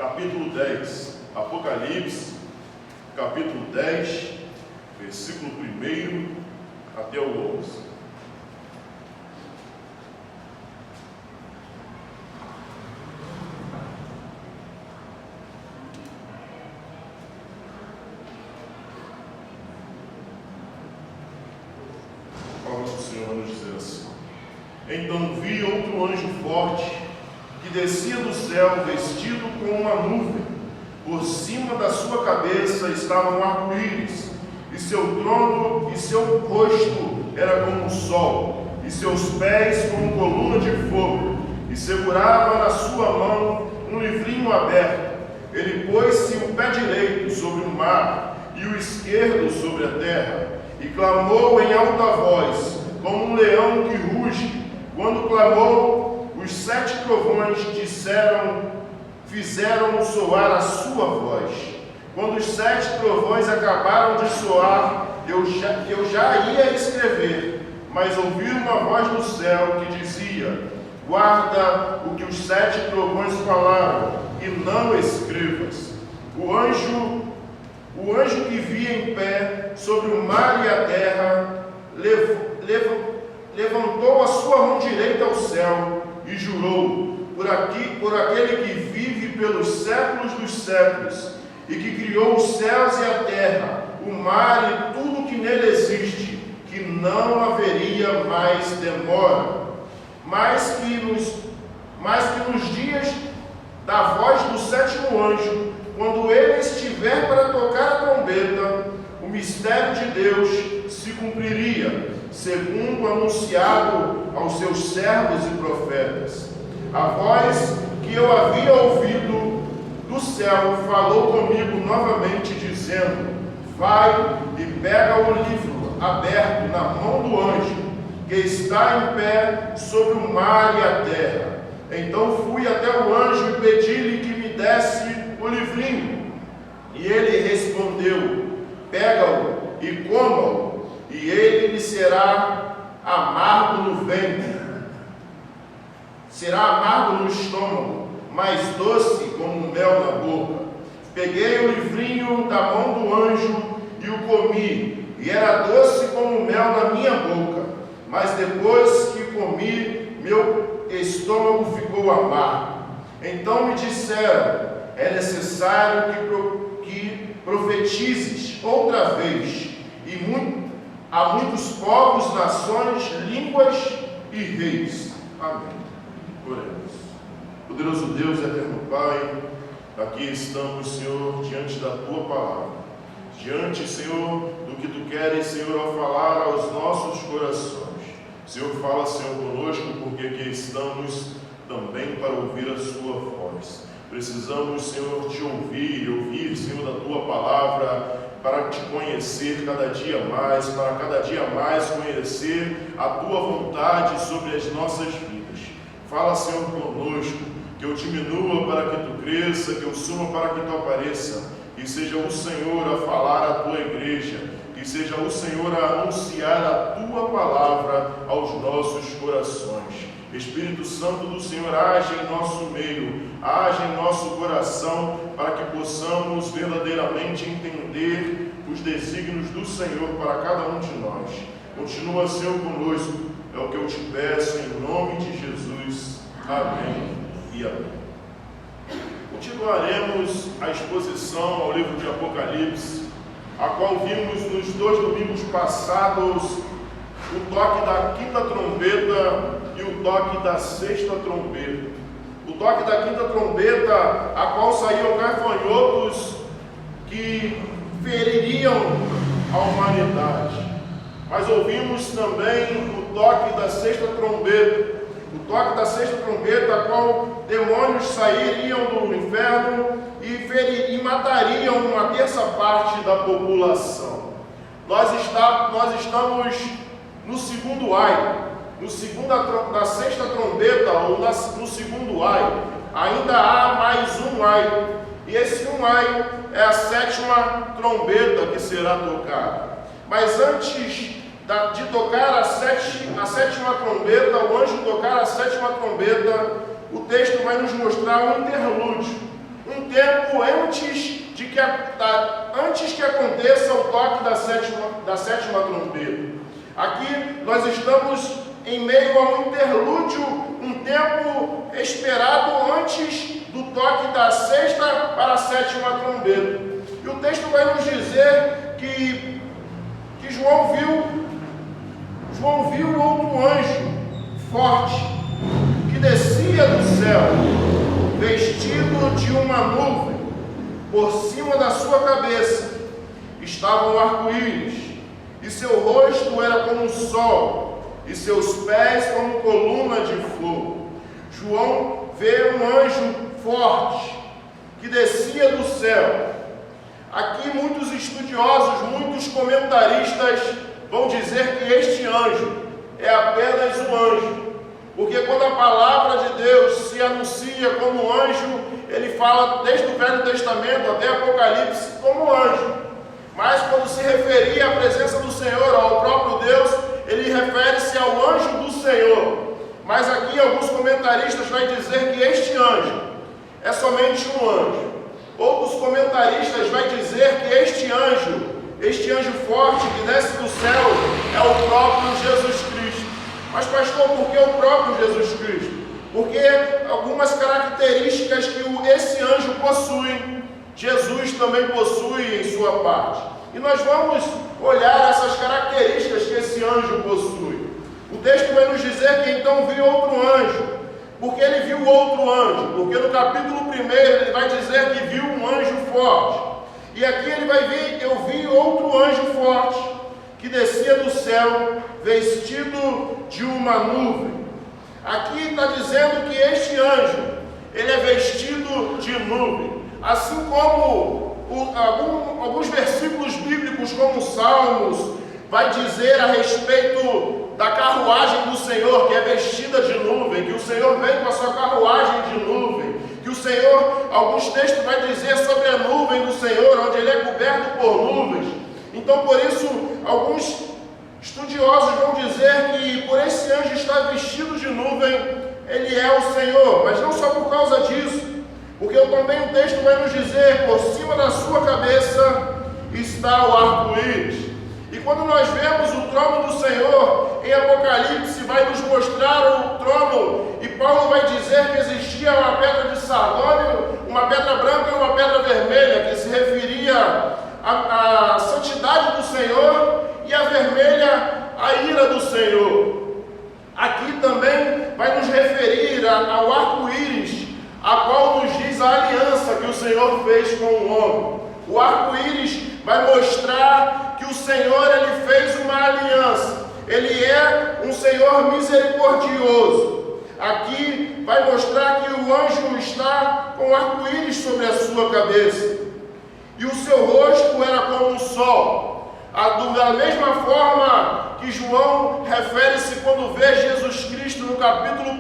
capítulo 10. Apocalipse, capítulo 10, versículo 1 até o 11. A palavra do Senhor nos diz assim: Então vi outro anjo forte, que descia do céu, vestido com uma nuvem. Por cima da sua cabeça estava um arco-íris, e seu trono e seu rosto era como o sol, e seus pés como coluna de fogo, e segurava na sua mão um livrinho aberto. Ele pôs-se o pé direito sobre o mar, e o esquerdo sobre a terra, e clamou em alta voz, como um leão que ruge. Quando clamou, os 7 trovões fizeram soar a sua voz. Quando os 7 trovões acabaram de soar, eu já ia escrever, mas ouvi uma voz do céu que dizia: guarda o que os 7 trovões falaram, e não escrevas. O anjo que via em pé sobre o mar e a terra levantou a sua mão direita ao céu e jurou por aquele que vive pelos séculos dos séculos, e que criou os céus e a terra, o mar e tudo que nele existe, que não haveria mais demora, mas que nos dias da voz do 7º anjo, quando ele estiver para tocar a trombeta, o mistério de Deus se cumpriria, segundo anunciado aos seus servos e profetas. A voz que eu havia ouvido do céu falou comigo novamente, dizendo: vai e pega o livro aberto na mão do anjo, que está em pé sobre o mar e a terra. Então fui até o anjo e pedi-lhe que me desse o livrinho. E ele respondeu: pega-o e coma-o, e ele lhe será amargo no ventre. Será amargo no estômago, mas doce como mel na boca. Peguei o livrinho da mão do anjo e o comi, e era doce como mel na minha boca. Mas depois que comi, meu estômago ficou amargo. Então me disseram: é necessário que profetizes outra vez, e há muitos povos, nações, línguas e reis. Amém. Oremos. Poderoso Deus, eterno Pai, aqui estamos, Senhor, diante da Tua palavra, diante, Senhor, do que Tu queres, Senhor, ao falar aos nossos corações. Senhor, fala, Senhor, conosco, porque aqui estamos também para ouvir a Sua voz. Precisamos, Senhor, Te ouvir, Senhor, da Tua palavra, para Te conhecer cada dia mais, para cada dia mais conhecer a Tua vontade sobre as nossas vidas. Fala, Senhor, conosco, que eu diminua para que Tu cresça, que eu suba para que Tu apareça, e seja o Senhor a falar à Tua igreja, que seja o Senhor a anunciar a Tua palavra aos nossos corações. Espírito Santo do Senhor, age em nosso meio, age em nosso coração, para que possamos verdadeiramente entender os desígnios do Senhor para cada um de nós. Continua, Senhor, conosco, é o que eu Te peço, em nome de Jesus. Amém e amém. Continuaremos a exposição ao livro de Apocalipse, a qual vimos nos 2 domingos passados o toque da 5ª trombeta e o toque da 6ª trombeta. O toque da 5ª trombeta, a qual saíam gafanhotos que feririam a humanidade. Mas ouvimos também o toque da 6ª trombeta, o toque da 6ª trombeta, a qual demônios sairiam do inferno e matariam uma terça parte da população. Nós estamos no segundo ai, na 6ª trombeta, ou no segundo ai. Ainda há mais um ai, e esse um ai é a 7ª trombeta que será tocada. Mas antes de tocar a 7ª trombeta, o anjo tocar a 7ª trombeta, o texto vai nos mostrar um interlúdio tempo antes que aconteça o toque da sétima trombeta. Aqui nós estamos em meio a um interlúdio, um tempo esperado antes do toque da sexta para a sétima trombeta. E o texto vai nos dizer que João viu outro anjo forte que descia do céu, vestido de uma nuvem. Por cima da sua cabeça estava um arco-íris, e seu rosto era como o sol, e seus pés como coluna de fogo. João vê um anjo forte que descia do céu. Aqui muitos estudiosos, muitos comentaristas vão dizer que este anjo é apenas um anjo, porque quando a palavra de Deus se anuncia como anjo, ele fala desde o Velho Testamento até Apocalipse como anjo. Mas quando se referia à presença do Senhor, ao próprio Deus, ele refere-se ao anjo do Senhor. Mas aqui alguns comentaristas vão dizer que este anjo é somente um anjo. Outros comentaristas vão dizer que este anjo forte que desce do céu é o próprio Jesus Cristo. Mas pastor, por que o próprio Jesus Cristo? Porque algumas características que esse anjo possui, Jesus também possui em sua parte. E nós vamos olhar essas características que esse anjo possui. O texto vai nos dizer que então viu outro anjo. Porque ele viu outro anjo? Porque no capítulo 1 ele vai dizer que viu um anjo forte. E aqui ele vai ver, eu vi outro anjo forte que descia do céu, vestido de uma nuvem. Aqui está dizendo que este anjo, ele é vestido de nuvem. Assim como alguns versículos bíblicos, como Salmos, vai dizer a respeito da carruagem do Senhor, que é vestida de nuvem, que o Senhor vem com a sua carruagem de nuvem, que o Senhor, alguns textos vai dizer sobre a nuvem do Senhor, onde ele é coberto por nuvens. Então, por isso, alguns estudiosos vão dizer que por esse anjo estar vestido de nuvem, ele é o Senhor, mas não só por causa disso, porque também o texto vai nos dizer, por cima da sua cabeça está o arco-íris. E quando nós vemos o trono do Senhor em Apocalipse, vai nos mostrar o trono, e Paulo vai dizer que existia uma pedra de sardônio, uma pedra branca e uma pedra vermelha, que se referia à santidade do Senhor, e a vermelha à ira do Senhor. Aqui também vai nos referir ao arco-íris, a qual nos diz a aliança que o Senhor fez com o homem. O arco-íris vai mostrar que o Senhor ele fez uma aliança. Ele é um Senhor misericordioso. Aqui vai mostrar que o anjo está com o arco-íris sobre a sua cabeça. E o seu rosto era como o sol. Da mesma forma que João refere-se quando vê Jesus Cristo no capítulo 1,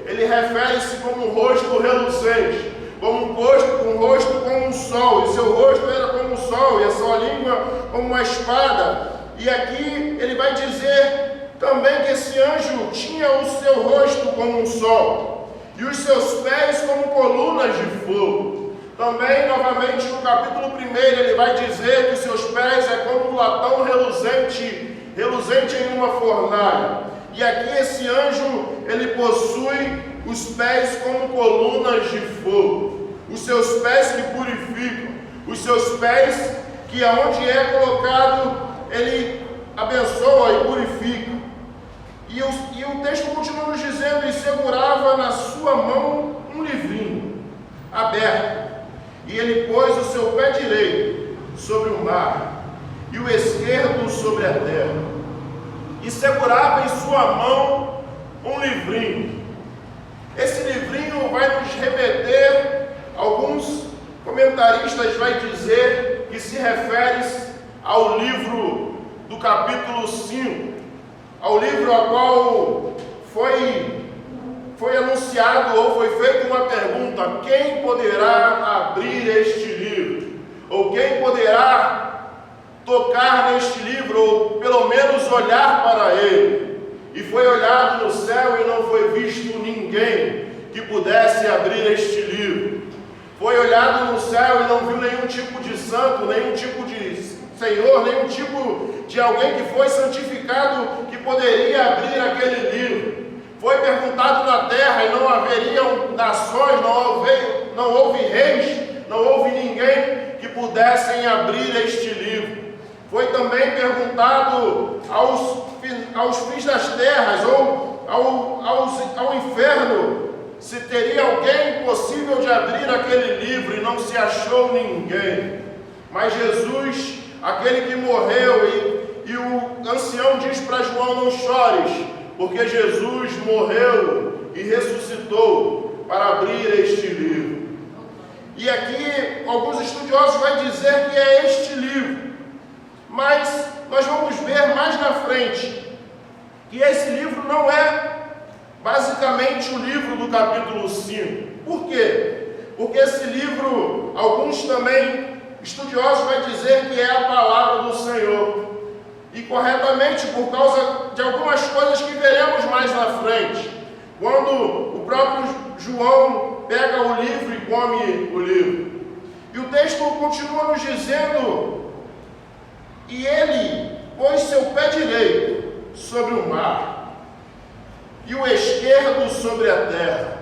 ele refere-se como um rosto reluzente, como um rosto como um sol, e seu rosto era como um sol, e a sua língua como uma espada. E aqui ele vai dizer também que esse anjo tinha o seu rosto como um sol, e os seus pés como colunas de fogo. Também, novamente, no capítulo 1, ele vai dizer que seus pés é como um latão reluzente em uma fornalha. E aqui esse anjo, ele possui os pés como colunas de fogo. Os seus pés que purificam. Os seus pés que aonde é colocado, ele abençoa e purifica. E o texto continua nos dizendo, e segurava na sua mão um livrinho aberto. E ele pôs o seu pé direito sobre o mar, e o esquerdo sobre a terra, e segurava em sua mão um livrinho. Esse livrinho vai nos remeter, alguns comentaristas vão dizer que se refere ao livro do capítulo 5, ao livro a qual foi anunciado ou foi feita uma pergunta: quem poderá abrir este livro? Ou quem poderá tocar neste livro, ou pelo menos olhar para ele? E foi olhado no céu e não foi visto ninguém que pudesse abrir este livro. Foi olhado olhado no céu e não viu nenhum tipo de santo, nenhum tipo de Senhor, nenhum tipo de alguém que foi santificado que poderia abrir aquele livro. Foi perguntado na terra e não haveriam nações, não houve reis, não houve ninguém que pudessem abrir este livro. Foi também perguntado aos fins das terras ou ao inferno se teria alguém possível de abrir aquele livro, e não se achou ninguém. Mas Jesus, aquele que morreu, e o ancião diz para João: não chores, porque Jesus morreu e ressuscitou para abrir este livro. E aqui alguns estudiosos vão dizer que é este livro, mas nós vamos ver mais na frente que esse livro não é basicamente o livro do capítulo 5. Por quê? Porque esse livro, alguns também estudiosos vão dizer que é a palavra do Senhor. E corretamente, por causa de algumas coisas que veremos mais na frente. Quando o próprio João pega o livro e come o livro. E o texto continua nos dizendo: e ele pôs seu pé direito sobre o mar, e o esquerdo sobre a terra.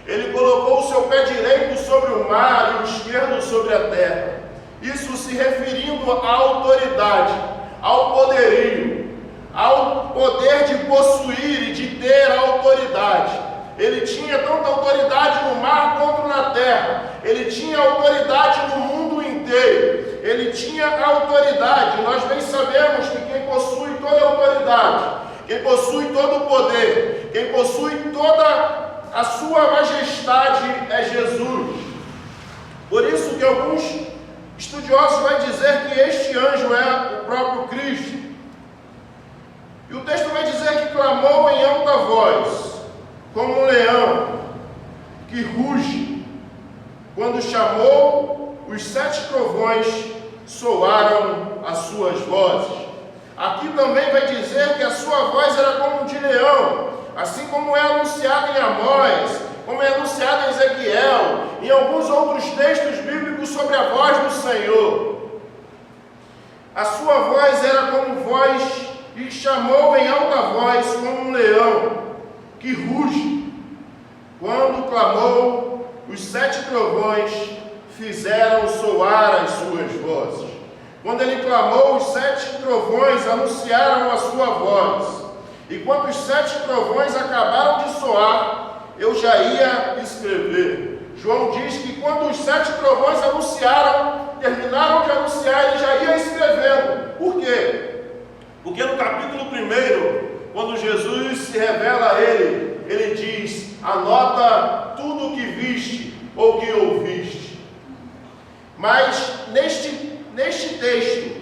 Ele colocou o seu pé direito sobre o mar e o esquerdo sobre a terra. Isso se referindo à autoridade, ao poderio, ao poder de possuir e de ter autoridade. Ele tinha tanta autoridade no mar quanto na terra. Ele tinha autoridade no mundo inteiro. Ele tinha autoridade. Nós bem sabemos que quem possui toda a autoridade, quem possui todo o poder, quem possui toda a sua majestade é Jesus. Por isso que alguns estudiosos vão dizer que este anjo é o próprio Cristo. E o texto vai dizer que clamou em alta voz, como um leão que ruge. Quando chamou, os 7 trovões soaram as suas vozes. Aqui também vai dizer que a sua voz era como de leão, assim como é anunciado em Amós, como é anunciado em Ezequiel, em alguns outros textos bíblicos sobre a voz do Senhor. A sua voz era como voz, e chamou em alta voz como um leão que ruge. Quando clamou, os 7 trovões fizeram soar as suas vozes. Quando ele clamou, os 7 trovões anunciaram a sua voz. E quando os 7 trovões acabaram de soar, eu já ia escrever. João diz que quando os 7 trovões terminaram de anunciar, ele já ia escrevendo. Por quê? Porque no capítulo 1, quando Jesus se revela a ele, ele diz: anota tudo o que viste ou que ouviste. Mas neste texto,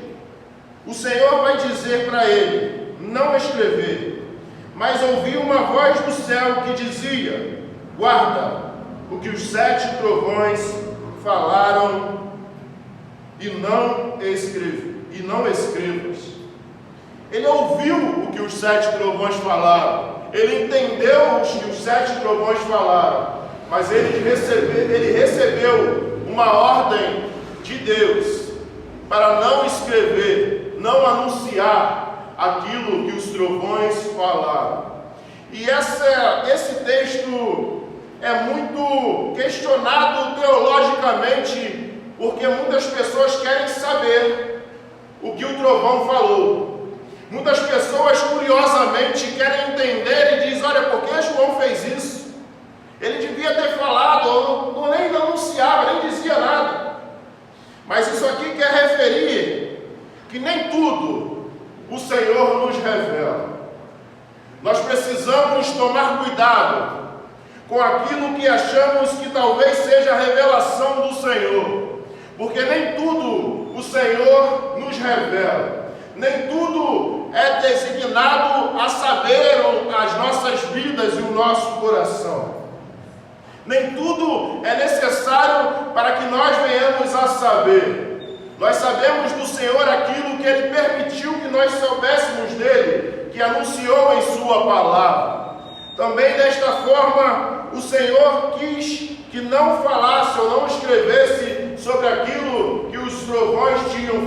o Senhor vai dizer para ele não escrever. Mas ouvi uma voz do céu que dizia: guarda o que os 7 trovões falaram e não escrevas. Ele ouviu o que os 7 trovões falaram. Ele entendeu o que os 7 trovões falaram. Mas ele recebeu uma ordem de Deus para não escrever, não anunciar aquilo que os trovões falaram. E esse texto é muito questionado teologicamente, porque muitas pessoas querem saber o que o trovão falou. Muitas pessoas curiosamente querem entender e dizem: olha, por que João fez isso? Ele devia ter falado, ou nem anunciava, nem dizia nada. Mas isso aqui quer referir que nem tudo o Senhor nos revela. Nós precisamos tomar cuidado com aquilo que achamos que talvez seja a revelação do Senhor, porque nem tudo o Senhor nos revela. Nem tudo é designado a saber as nossas vidas e o nosso coração. Nem tudo é necessário para que nós venhamos a saber. Nós sabemos do Senhor aquilo que Ele permitiu que nós soubéssemos dEle, que anunciou em Sua palavra. Também desta forma, o Senhor quis que não falasse ou não escrevesse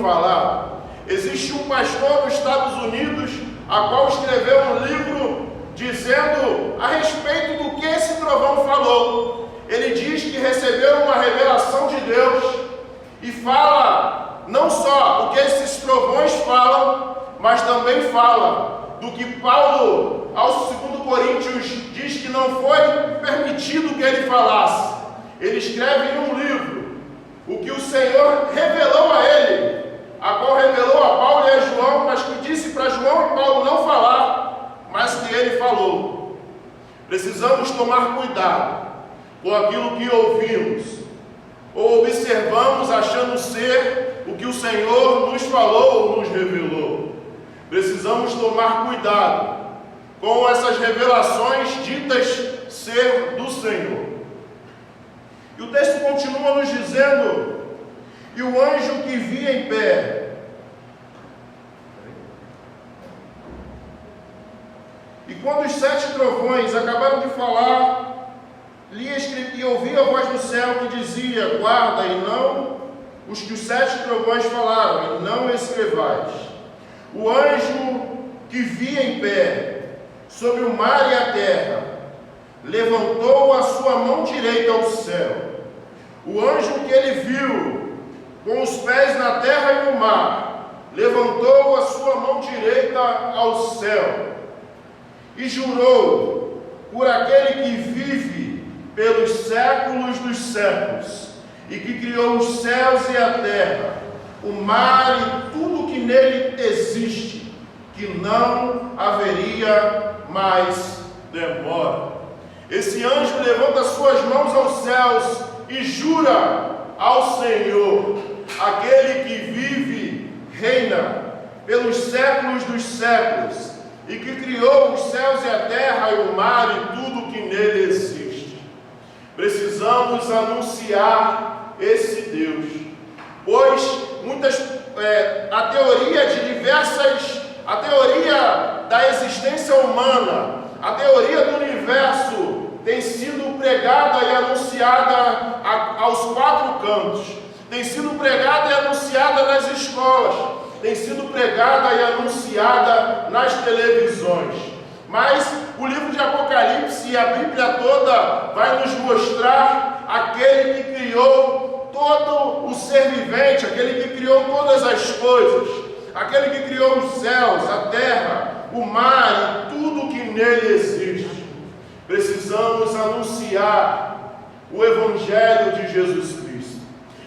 falado. Existe um pastor nos Estados Unidos, a qual escreveu um livro dizendo a respeito do que esse trovão falou. Ele diz que recebeu uma revelação de Deus e fala não só o que esses trovões falam, mas também fala do que Paulo, aos 2 Coríntios, diz que não foi permitido que ele falasse. Ele escreve em um livro o que o Senhor revelou a ele, a qual revelou a Paulo e a João, mas que disse para João e Paulo não falar, mas que ele falou. Precisamos tomar cuidado com aquilo que ouvimos ou observamos achando ser o que o Senhor nos falou ou nos revelou. Precisamos tomar cuidado com essas revelações ditas ser do Senhor. E o texto continua nos dizendo: e o anjo que via em pé, e quando os 7 trovões acabaram de falar, e ouvia a voz do céu que dizia: guarda, e não os que os 7 trovões falaram, e não escrevais. O anjo que via em pé sobre o mar e a terra levantou a sua mão direita ao céu. O anjo que ele viu com os pés na terra e no mar levantou a sua mão direita ao céu e jurou por aquele que vive pelos séculos dos séculos e que criou os céus e a terra, o mar e tudo que nele existe, que não haveria mais demora. Esse anjo levanta suas mãos aos céus e jura ao Senhor, aquele que vive, reina pelos séculos dos séculos e que criou os céus e a terra e o mar e tudo que nele existe. Precisamos anunciar esse Deus, pois a teoria da existência humana, a teoria do universo tem sido pregada e anunciada aos 4 cantos, tem sido pregada e anunciada nas escolas, tem sido pregada e anunciada nas televisões. Mas o livro de Apocalipse e a Bíblia toda vai nos mostrar aquele que criou todo o ser vivente, aquele que criou todas as coisas, aquele que criou os céus, a terra, o mar e tudo que nele existe. Precisamos anunciar o Evangelho de Jesus Cristo.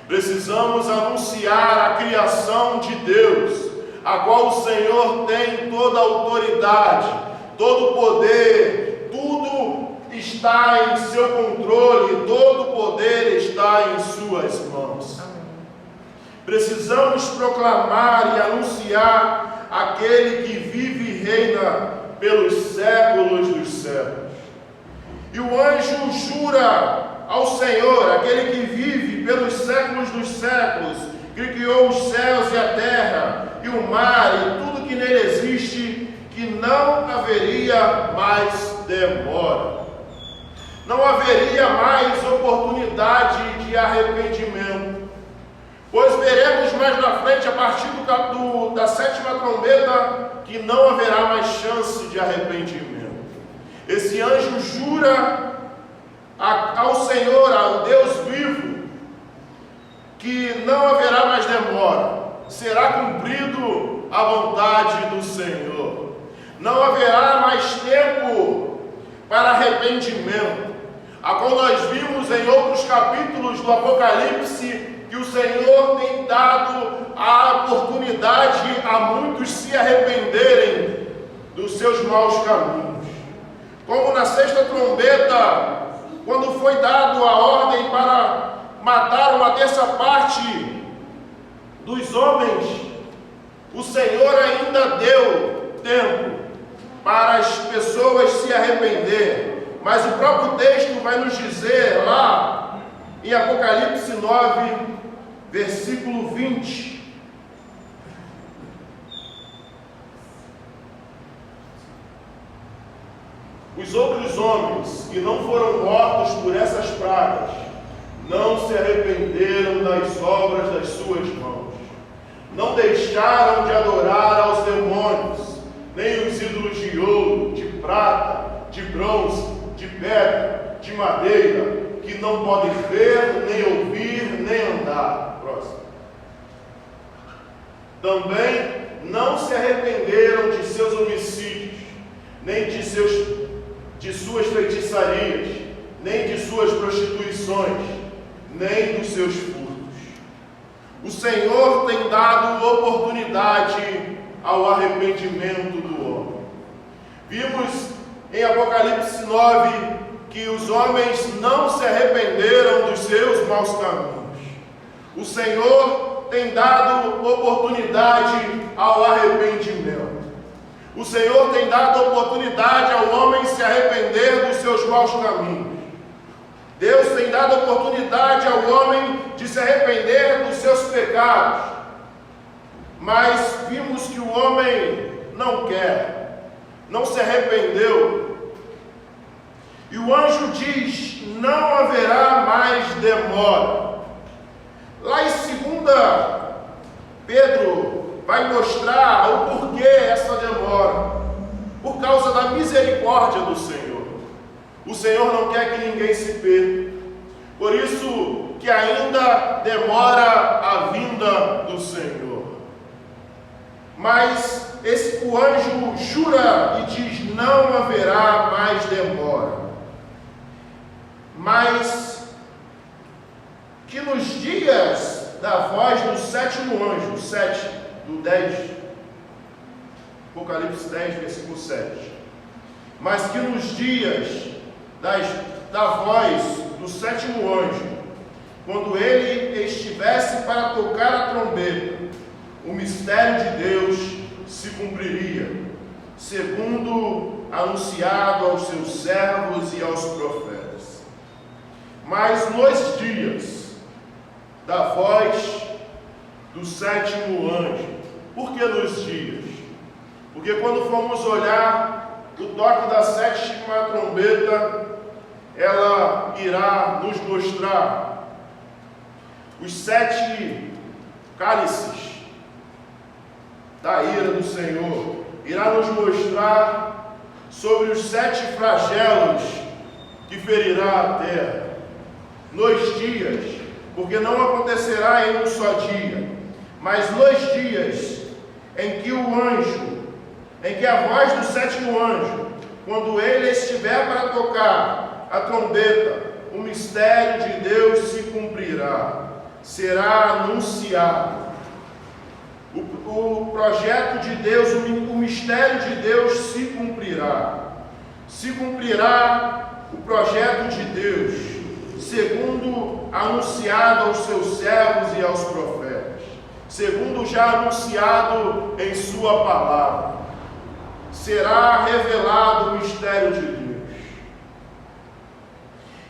Precisamos anunciar a criação de Deus, a qual o Senhor tem toda a autoridade, todo o poder, tudo está em seu controle, todo o poder está em suas mãos. Precisamos proclamar e anunciar aquele que vive e reina pelos séculos dos séculos. E o anjo jura ao Senhor, aquele que vive pelos séculos dos séculos, que criou os céus e a terra, e o mar e tudo que nele existe, que não haveria mais demora. Não haveria mais oportunidade de arrependimento. Pois veremos mais na frente, a partir da 7ª trombeta, que não haverá mais chance de arrependimento. Esse anjo jura ao Senhor, ao Deus vivo, que não haverá mais demora, será cumprido a vontade do Senhor. Não haverá mais tempo para arrependimento, a qual nós vimos em outros capítulos do Apocalipse, que o Senhor tem dado a oportunidade a muitos se arrependerem dos seus maus caminhos. Como na 6ª trombeta, quando foi dado a ordem para matar 1/3 parte dos homens, o Senhor ainda deu tempo para as pessoas se arrependerem. Mas o próprio texto vai nos dizer lá em Apocalipse 9, versículo 20. Os outros homens que não foram mortos por essas pragas não se arrependeram das obras das suas mãos, Não deixaram de adorar aos demônios, nem os ídolos de ouro, de prata, de bronze, de pedra, de madeira, que não podem ver, nem ouvir, nem andar. Próximo. Também não se arrependeram de seus homicídios, nem de suas feitiçarias, nem de suas prostituições, nem dos seus furtos. O Senhor tem dado oportunidade ao arrependimento do homem. Vimos em Apocalipse 9 que os homens não se arrependeram dos seus maus caminhos. O Senhor tem dado oportunidade ao arrependimento. O Senhor tem dado oportunidade ao homem se arrepender dos seus maus caminhos. Deus tem dado oportunidade ao homem de se arrepender dos seus pecados. Mas vimos que o homem não quer, não se arrependeu. E o anjo diz: não haverá mais demora. Lá em 2 Pedro vai mostrar o porquê essa demora. Por causa da misericórdia do Senhor. O Senhor não quer que ninguém se perca. Por isso que ainda demora a vinda do Senhor. Mas o anjo jura e diz: não haverá mais demora. Mas que nos dias da voz do sétimo anjo, 7, do 10, Apocalipse 10, versículo 7. Mas que nos dias da voz do sétimo anjo, quando ele estivesse para tocar a trombeta, o mistério de Deus se cumpriria, segundo anunciado aos seus servos e aos profetas. Mas nos dias da voz do sétimo anjo, por que nos dias? Porque quando formos olhar o toque da sétima trombeta, ela irá nos mostrar os 7 cálices da ira do Senhor, irá nos mostrar sobre os 7 flagelos que ferirá a terra nos dias, porque não acontecerá em um só dia, mas nos dias em que o anjo, em que a voz do sétimo anjo, quando ele estiver para tocar a trombeta, o mistério de Deus se cumprirá, será anunciado. O projeto de Deus, o mistério de Deus se cumprirá. Se cumprirá o projeto de Deus, segundo anunciado aos seus servos e aos profetas, segundo já anunciado em sua palavra. Será revelado o mistério de Deus.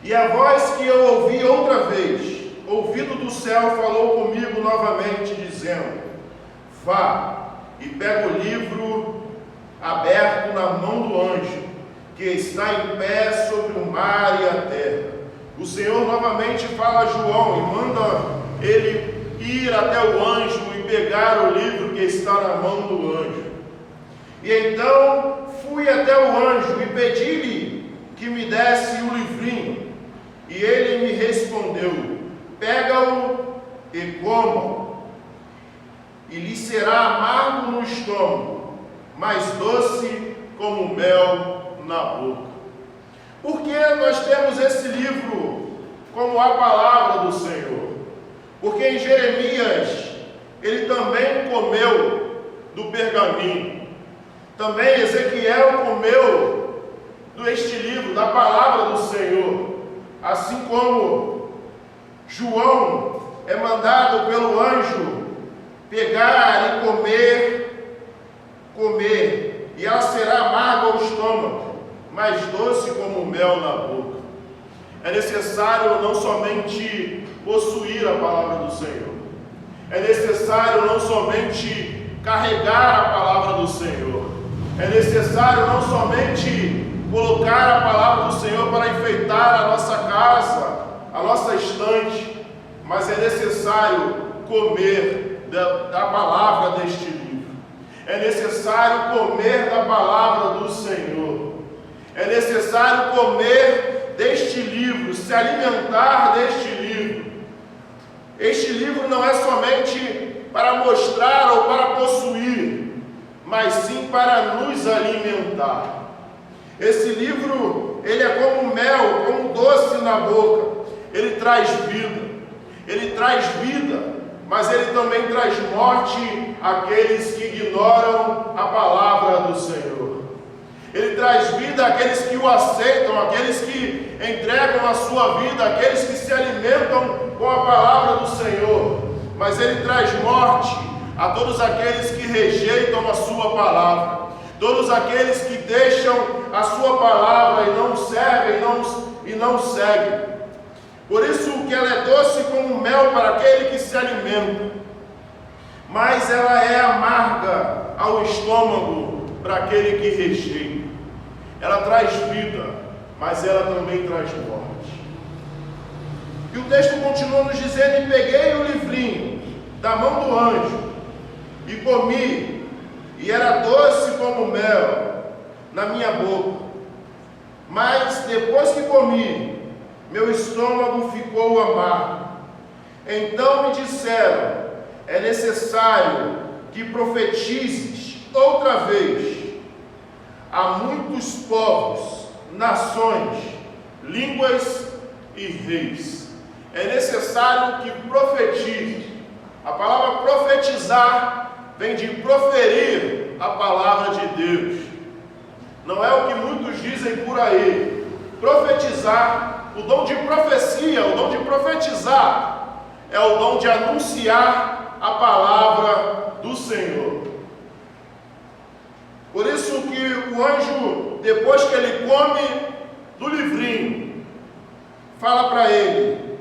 E a voz que eu ouvi outra vez, ouvido do céu, falou comigo novamente, dizendo: vá e pega o livro aberto na mão do anjo, que está em pé sobre o mar e a terra. O Senhor novamente fala a João e manda ele ir até o anjo e pegar o livro que está na mão do anjo. E então fui até o anjo e pedi-lhe que me desse o livrinho. E ele me respondeu: pega-o e coma, e lhe será amargo no estômago, mas doce como mel na boca. Por que nós temos esse livro como a palavra do Senhor? Porque em Jeremias ele também comeu do pergaminho. Também Ezequiel comeu deste livro, da palavra do Senhor. Assim como João é mandado pelo anjo pegar e comer, e ela será amarga ao estômago, mas doce como mel na boca. É necessário não somente possuir a palavra do Senhor, é necessário não somente carregar a palavra do Senhor, é necessário não somente colocar a palavra do Senhor para enfeitar a nossa casa, a nossa estante, mas é necessário comer da palavra deste livro. É necessário comer da palavra do Senhor. É necessário comer deste livro, se alimentar deste livro. Este livro não é somente para mostrar ou para possuir, mas sim para nos alimentar. Esse livro, ele é como mel, como doce na boca. Ele traz vida, mas ele também traz morte àqueles que ignoram a palavra do Senhor. Ele traz vida àqueles que o aceitam, àqueles que entregam a sua vida, àqueles que se alimentam com a palavra do Senhor. Mas ele traz morte a todos aqueles que rejeitam a sua palavra. Todos aqueles que deixam a sua palavra e não servem e não seguem. Por isso que ela é doce como mel para aquele que se alimenta, mas ela é amarga ao estômago para aquele que rejeita. Ela traz vida, mas ela também traz morte. E o texto continua nos dizendo: e peguei o livrinho da mão do anjo e comi, e era doce como mel na minha boca. Mas depois que comi, meu estômago ficou amargo. Então me disseram: é necessário que profetizes outra vez a muitos povos, nações, línguas e reis. É necessário que profetize. A palavra profetizar vem de proferir a palavra de Deus. Não é o que muitos dizem por aí. Profetizar, o dom de profecia, o dom de profetizar, é o dom de anunciar a palavra do Senhor. Por isso que o anjo, depois que ele come do livrinho, fala para ele: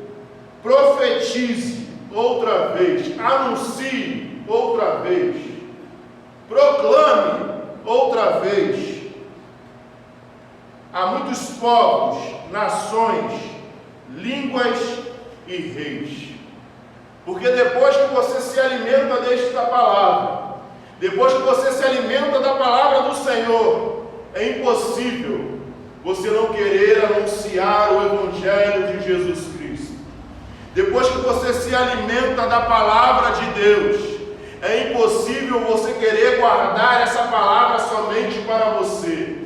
profetize outra vez, anuncie outra vez, proclame outra vez a muitos povos, nações, línguas e reis. Porque depois que você se alimenta desta palavra, depois que você se alimenta da palavra do Senhor, é impossível você não querer anunciar o Evangelho de Jesus Cristo. Depois que você se alimenta da palavra de Deus, é impossível você querer guardar essa palavra somente para você.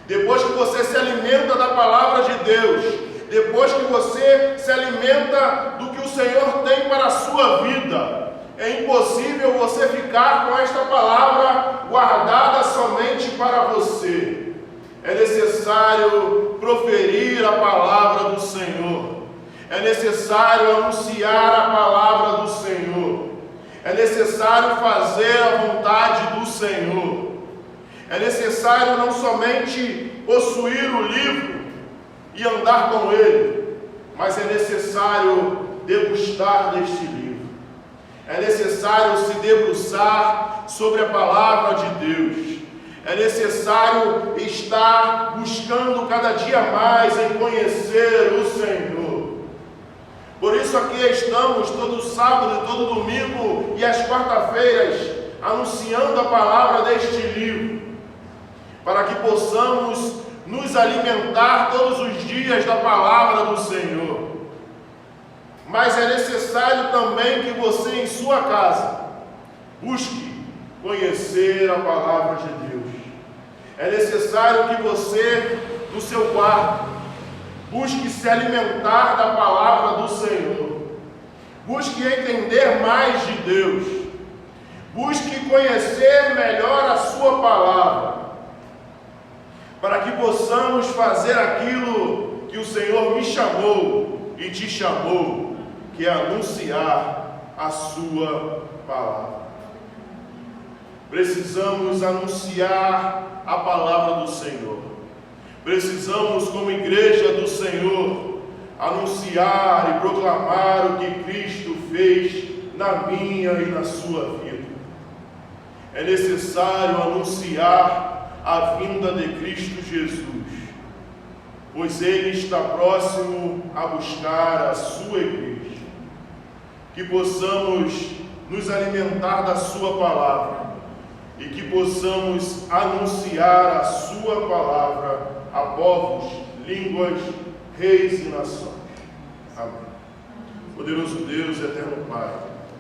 Depois que você se alimenta da palavra de Deus, depois que você se alimenta do que o Senhor tem para a sua vida, é impossível você ficar com esta palavra guardada somente para você. É necessário proferir a palavra do Senhor. É necessário anunciar a palavra do Senhor. É necessário fazer a vontade do Senhor. É necessário não somente possuir o livro e andar com ele, mas é necessário degustar deste livro. É necessário se debruçar sobre a palavra de Deus. É necessário estar buscando cada dia mais em conhecer o Senhor. Por isso aqui estamos todo sábado, todo domingo e às quarta-feiras anunciando a palavra deste livro, para que possamos nos alimentar todos os dias da palavra do Senhor. Mas é necessário também que você em sua casa busque conhecer a palavra de Deus. É necessário que você, no seu quarto, busque se alimentar da palavra do Senhor. Busque entender mais de Deus. Busque conhecer melhor a sua palavra, para que possamos fazer aquilo que o Senhor me chamou e te chamou, que é anunciar a sua palavra. Precisamos anunciar a palavra do Senhor. Precisamos, como igreja do Senhor, anunciar e proclamar o que Cristo fez na minha e na sua vida. É necessário anunciar a vinda de Cristo Jesus, pois Ele está próximo a buscar a sua igreja. Que possamos nos alimentar da sua palavra e que possamos anunciar a sua palavra a povos, línguas, reis e nações. Amém. Poderoso Deus, eterno Pai,